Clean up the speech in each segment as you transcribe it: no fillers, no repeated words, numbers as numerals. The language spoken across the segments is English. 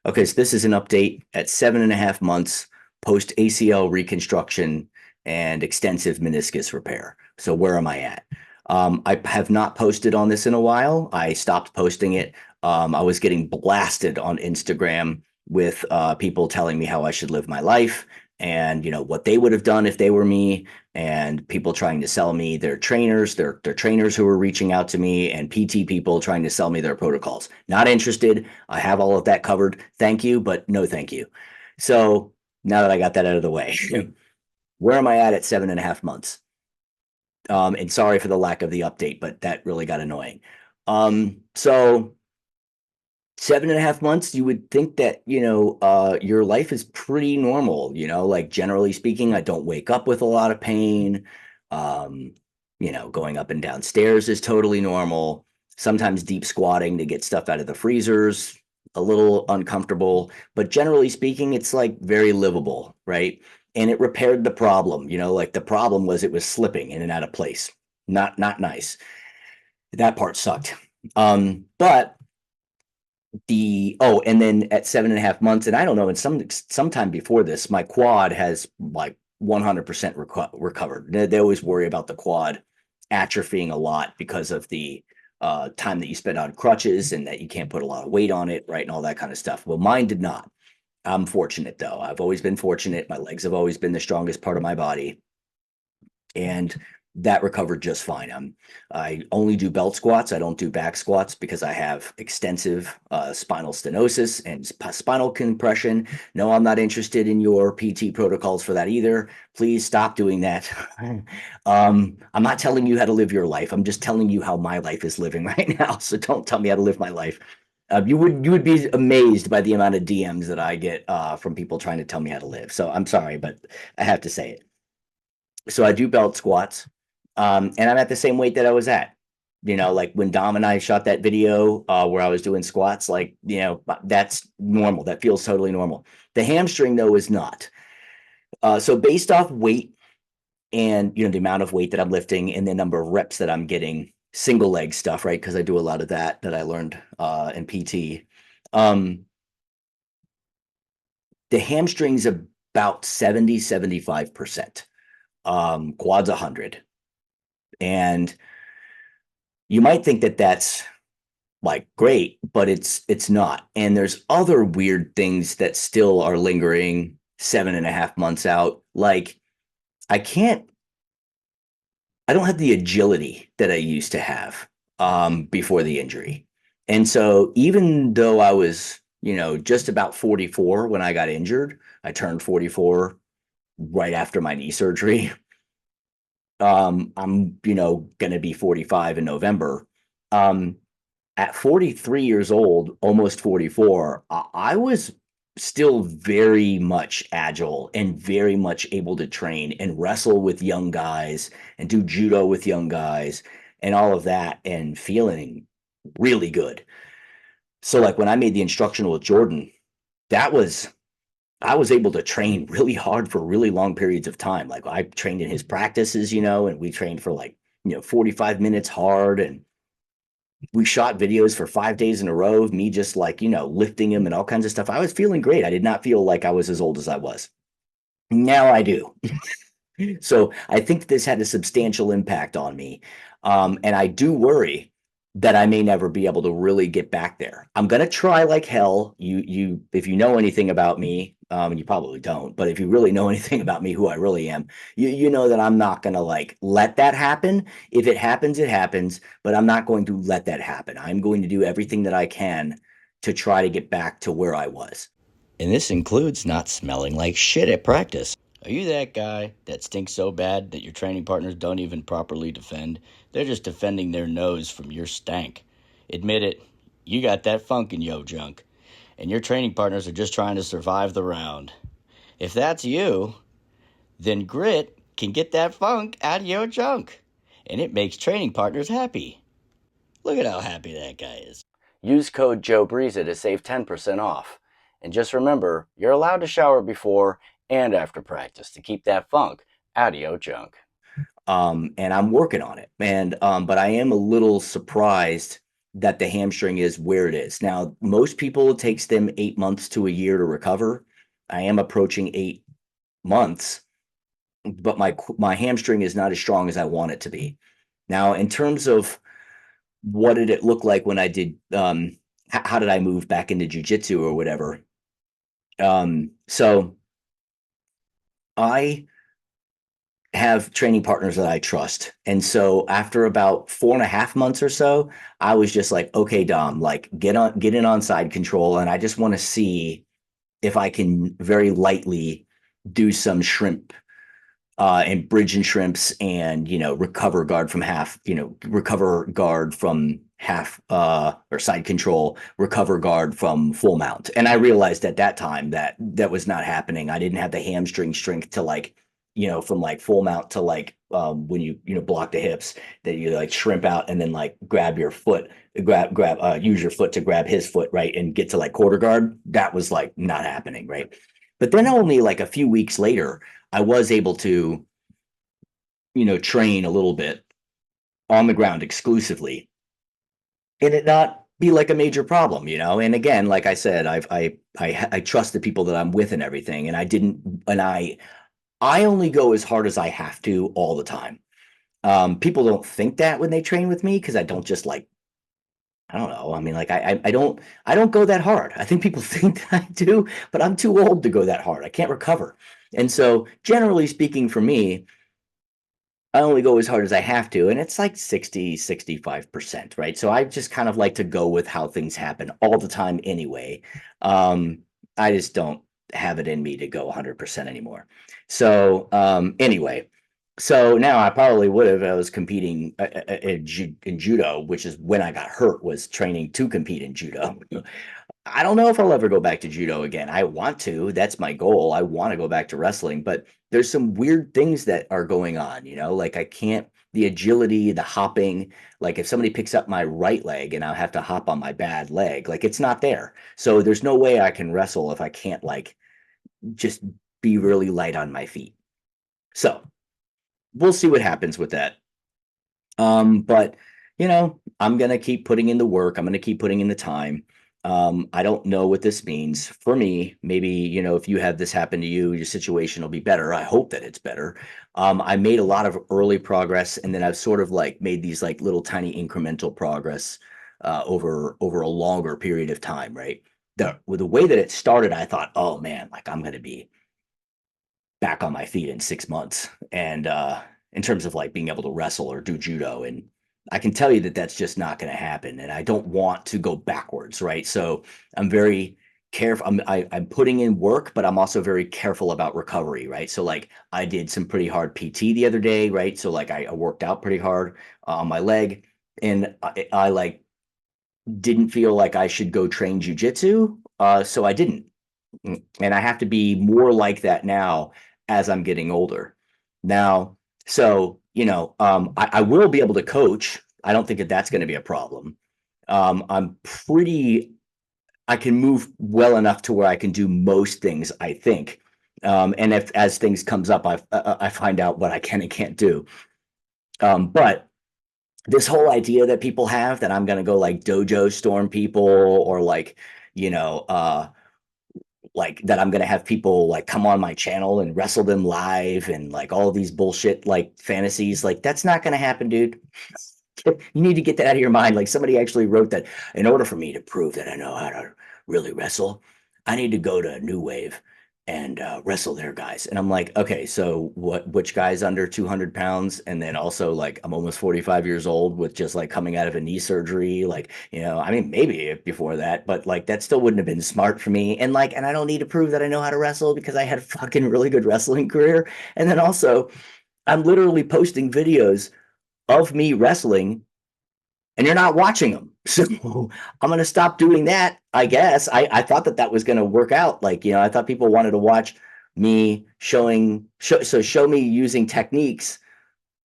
Okay, so this is an update at 7.5 months post ACL reconstruction and extensive meniscus repair. So where am I at? I have not posted on this in a while. I stopped posting it. I was getting blasted on Instagram with people telling me how I should live my life and what they would have done if they were me, and people trying to sell me their trainers, their trainers who were reaching out to me, and PT people trying to sell me their protocols. Not interested. I have all of that covered. Thank you, but no thank you. So now that I got that out of the way, where am I at 7.5 months? And sorry for the lack of the update, but that really got annoying. So 7.5 months, you would think that, your life is pretty normal, like generally speaking, I don't wake up with a lot of pain. Um, going up and down stairs is totally normal. Sometimes deep squatting to get stuff out of the freezers, a little uncomfortable, but generally speaking, it's like very livable, right? And it repaired the problem, like the problem was it was slipping in and out of place. Not nice. That part sucked. But and then at 7.5 months, and I don't know, and sometime before this, my quad has like 100% recovered. They always worry about the quad atrophying a lot because of the time that you spend on crutches and that you can't put a lot of weight on it, right, and all that kind of stuff. Well, mine did not. I'm fortunate though. I've always been fortunate. My legs have always been the strongest part of my body, and that recovered just fine. I only do belt squats. I don't do back squats because I have extensive spinal stenosis and spinal compression. No, I'm not interested in your PT protocols for that either. Please stop doing that. I'm not telling you how to live your life. I'm just telling you how my life is living right now. So don't tell me how to live my life. You would be amazed by the amount of DMs that I get from people trying to tell me how to live. So I'm sorry, but I have to say it. So I do belt squats, and I'm at the same weight that I was at. Like when Dom and I shot that video where I was doing squats, like, that's normal. That feels totally normal. The hamstring, though, is not. So based off weight and, the amount of weight that I'm lifting and the number of reps that I'm getting, single leg stuff, right? Because I do a lot of that I learned in PT. Um, the hamstring's about 70-75%. Quad's 100. And you might think that that's like great, but it's not. And there's other weird things that still are lingering 7.5 months out. Like I can't, I don't have the agility that I used to have before the injury. And so even though I was, just about 44 when I got injured, I turned 44 right after my knee surgery. I'm, going to be 45 in November. Um, at 43 years old, almost 44, I was still very much agile and very much able to train and wrestle with young guys and do judo with young guys and all of that and feeling really good. So like when I made the instructional with Jordan, that was I was able to train really hard for really long periods of time. Like I trained in his practices, and we trained for like, 45 minutes hard, and we shot videos for 5 days in a row of me just like, lifting him and all kinds of stuff. I was feeling great. I did not feel like I was as old as I was. Now I do. So I think this had a substantial impact on me. And I do worry that I may never be able to really get back there. I'm gonna try like hell. If you know anything about me, you probably don't, but if you really know anything about me, who I really am, you know that I'm not gonna like let that happen. If it happens, it happens, but I'm not going to let that happen. I'm going to do everything that I can to try to get back to where I was. And this includes not smelling like shit at practice. Are you that guy that stinks so bad that your training partners don't even properly defend? They're just defending their nose from your stank. Admit it, you got that funk in yo junk, and your training partners are just trying to survive the round. If that's you, then grit can get that funk out of your junk, and it makes training partners happy. Look at how happy that guy is. Use code Joe Breza to save 10% off. And just remember, you're allowed to shower before and after practice to keep that funk out of your junk. And I'm working on it. But I am a little surprised that the hamstring is where it is. Now, most people, it takes them 8 months to a year to recover. I am approaching 8 months, but my hamstring is not as strong as I want it to be. Now, in terms of what did it look like when I did, how did I move back into jujitsu or whatever? So I have training partners that I trust. And so after about 4.5 months or so, I was just like, okay, Dom, like get in on side control. And I just want to see if I can very lightly do some shrimp and bridge and shrimps and, recover guard from half, recover guard from half or side control, recover guard from full mount. And I realized at that time that that was not happening. I didn't have the hamstring strength to like, from like full mount to like when you block the hips, that you like shrimp out and then like grab your foot, use your foot to grab his foot, right, and get to like quarter guard. That was like not happening, right? But then only like a few weeks later, I was able to, train a little bit on the ground exclusively and it not be like a major problem, And again, like I said, I trust the people that I'm with and everything, and I didn't, and I only go as hard as I have to all the time. People don't think that when they train with me because I don't just like I don't know. I mean, like I don't go that hard. I think people think that I do, but I'm too old to go that hard. I can't recover. And so generally speaking for me, I only go as hard as I have to, and it's like 65%, right? So I just kind of like to go with how things happen all the time anyway. Um, I just don't have it in me to go 100% anymore. So anyway, so now I probably would have. I was competing in judo, which is when I got hurt. Was training to compete in judo. I don't know if I'll ever go back to judo again. I want to. That's my goal. I want to go back to wrestling, but there's some weird things that are going on, like I can't the agility, the hopping, like if somebody picks up my right leg and I have to hop on my bad leg, like it's not there. So there's no way I can wrestle if I can't like just be really light on my feet. So, we'll see what happens with that. But I'm gonna keep putting in the work. I'm gonna keep putting in the time. I don't know what this means for me. Maybe, if you have this happen to you, your situation will be better. I hope that it's better. I made a lot of early progress, and then I've sort of like made these like little tiny incremental progress over a longer period of time, right? With the way that it started, I thought, oh man, like I'm gonna be back on my feet in 6 months. And in terms of like being able to wrestle or do judo. And I can tell you that that's just not going to happen. And I don't want to go backwards, right? So I'm very careful. I'm putting in work, but I'm also very careful about recovery, right? So like I did some pretty hard PT the other day, right? So like I worked out pretty hard on my leg, and I like didn't feel like I should go train jujitsu, so I didn't. And I have to be more like that now as I'm getting older. Now, so, I will be able to coach. I don't think that that's going to be a problem. I'm pretty, I can move well enough to where I can do most things, I think. And if as things comes up, I find out what I can and can't do. But this whole idea that people have that I'm going to go like dojo storm people or you know, uh, like that I'm gonna have people like come on my channel and wrestle them live and like all these bullshit like fantasies. Like that's not gonna happen, dude. You need to get that out of your mind. Like somebody actually wrote that in order for me to prove that I know how to really wrestle, I need to go to New Wave and wrestle their guys. And I'm like, okay, so which guy's under 200 pounds? And then also like I'm almost 45 years old with just like coming out of a knee surgery. Like, I mean, maybe before that, but like that still wouldn't have been smart for me. And like, and I don't need to prove that I know how to wrestle because I had a fucking really good wrestling career. And then also I'm literally posting videos of me wrestling and you're not watching them. So I'm going to stop doing that, I guess. I thought that was going to work out. Like, I thought people wanted to watch me show me using techniques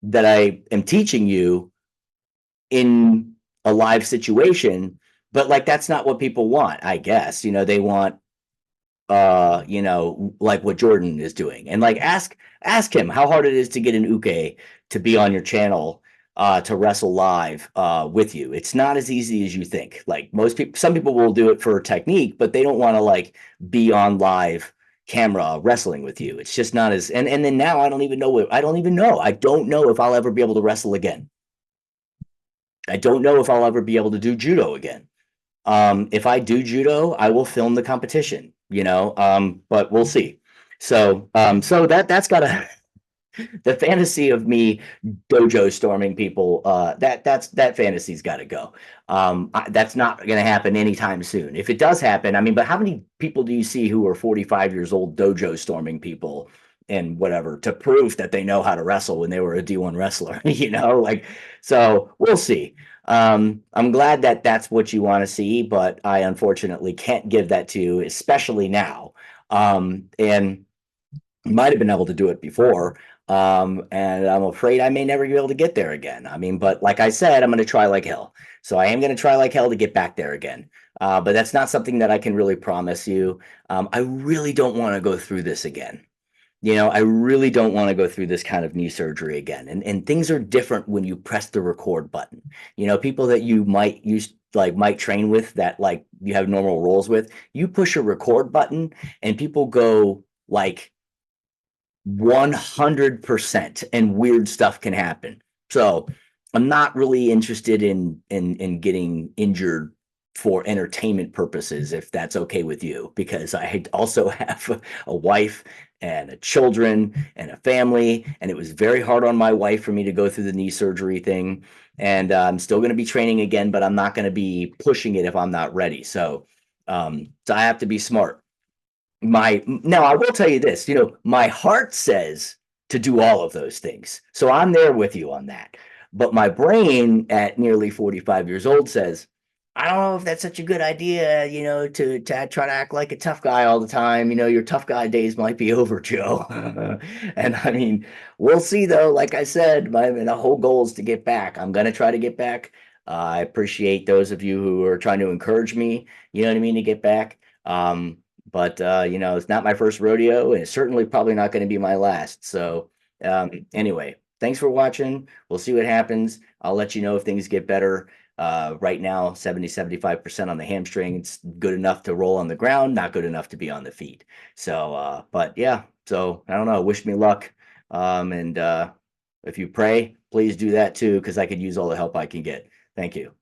that I am teaching you in a live situation. But like, that's not what people want, I guess. They want, like what Jordan is doing. And like, ask him how hard it is to get an uke to be on your channel to wrestle live with you. It's not as easy as you think. Like most people, some people will do it for technique, but they don't want to like be on live camera wrestling with you. It's just not as, and then now I don't even know what, I don't even know. I don't know if I'll ever be able to wrestle again. I don't know if I'll ever be able to do judo again. If I do judo, I will film the competition, but we'll see. So that's got to the fantasy of me dojo storming people, that fantasy's got to go. That's not going to happen anytime soon. If it does happen, I mean, but how many people do you see who are 45 years old dojo storming people and whatever to prove that they know how to wrestle when they were a D1 wrestler? Like, so we'll see. I'm glad that that's what you want to see, but I unfortunately can't give that to you, especially now. And might have been able to do it before. And I'm afraid I may never be able to get there again. I mean, but like I said, I'm going to try like hell. So I am going to try like hell to get back there again. But that's not something that I can really promise you. I really don't want to go through this again. I really don't want to go through this kind of knee surgery again. And things are different when you press the record button. People that you might use might train with that like you have normal roles with, you push a record button and people go like 100% and weird stuff can happen. So I'm not really interested in getting injured for entertainment purposes, if that's okay with you, because I also have a wife and children and a family, and it was very hard on my wife for me to go through the knee surgery thing. And I'm still going to be training again, but I'm not going to be pushing it if I'm not ready. So I have to be smart. Now I will tell you this, my heart says to do all of those things. So I'm there with you on that. But my brain at nearly 45 years old says, I don't know if that's such a good idea, to try to act like a tough guy all the time. Your tough guy days might be over, Joe. And I mean, we'll see though. Like I said, the whole goal is to get back. I'm gonna try to get back. I appreciate those of you who are trying to encourage me, you know what I mean, to get back. But it's not my first rodeo, and it's certainly probably not going to be my last. So anyway, thanks for watching. We'll see what happens. I'll let you know if things get better. Right now, 75% on the hamstring. It's good enough to roll on the ground, not good enough to be on the feet. So, but yeah, so I don't know. Wish me luck. And if you pray, please do that too, because I could use all the help I can get. Thank you.